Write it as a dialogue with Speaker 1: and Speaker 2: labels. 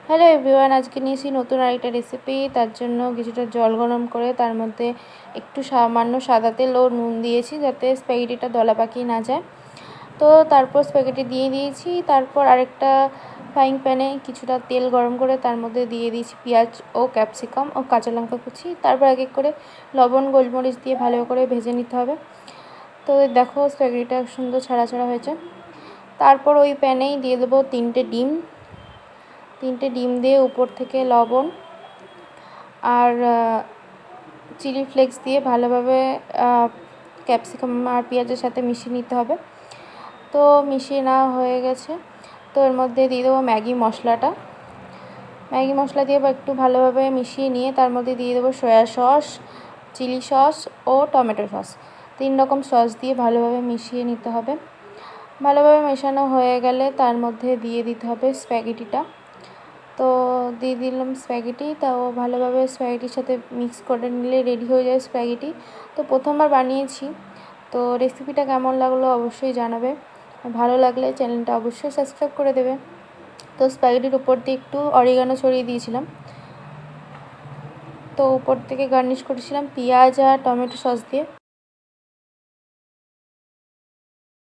Speaker 1: Hello everyone, আজকে নিয়েছি নতুন আরেকটা রেসিপি। তার জন্য কিছুটা জল গরম করে তার মধ্যে একটু সামান্য সাদা তেল ও নুন দিয়েছি যাতে স্প্যাগেটিটা দলা পাকিয়ে না যায়। তো তারপর স্প্যাগেটি দিয়ে দিয়েছি। তারপর আরেকটা ফ্রাইং প্যানে কিছুটা তেল গরম করে তার মধ্যে দিয়ে দিয়েছি পেঁয়াজ ও ক্যাপসিকাম ও কাঁচা লঙ্কা কুচি। তারপর এক এক করে লবণ গোলমরিচ দিয়ে ভালো করে ভেজে নিতে হবে। তো দেখো স্প্যাগেটিটা সুন্দর ছাড়া ছাড়া হয়েছে। তারপর ওই প্যানেই দিয়ে দেবো তিনটে ডিম দিয়ে উপর থেকে লবণ আর চিলি ফ্লেক্স দিয়ে ভালোভাবে ক্যাপসিকাম আর পেঁয়াজের সাথে মিশিয়ে নিতে হবে। তো মিশিয়ে নেওয়া হয়ে গেছে। তো এর মধ্যে দিয়ে দেবো ম্যাগি মশলা দিয়ে একটু ভালোভাবে মিশিয়ে নিয়ে তার মধ্যে দিয়ে দেবো সয়া সস, চিলি সস ও টমেটো সস, 3 রকম সস দিয়ে ভালোভাবে মিশিয়ে নিতে হবে। ভালোভাবে মেশানো হয়ে গেলে তার মধ্যে দিয়ে দিতে হবে স্প্যাগেটিটা। তো দিয়ে দিলাম স্প্যাগেটি। তাও ভালোভাবে স্প্যাগেটির সাথে মিক্স করে নিলে রেডি হয়ে যায় স্প্যাগেটি। তো প্রথমবার বানিয়েছি, তো রেসিপিটা কেমন লাগলো অবশ্যই জানাবে। ভালো লাগলে চ্যানেলটা অবশ্যই সাবস্ক্রাইব করে দেবে। তো স্প্যাগেটির উপর দিয়ে একটু অরিগানো ছড়িয়ে দিয়েছিলাম। তো উপর থেকে গার্নিশ করেছিলাম পেঁয়াজ আর টমেটো সস দিয়ে।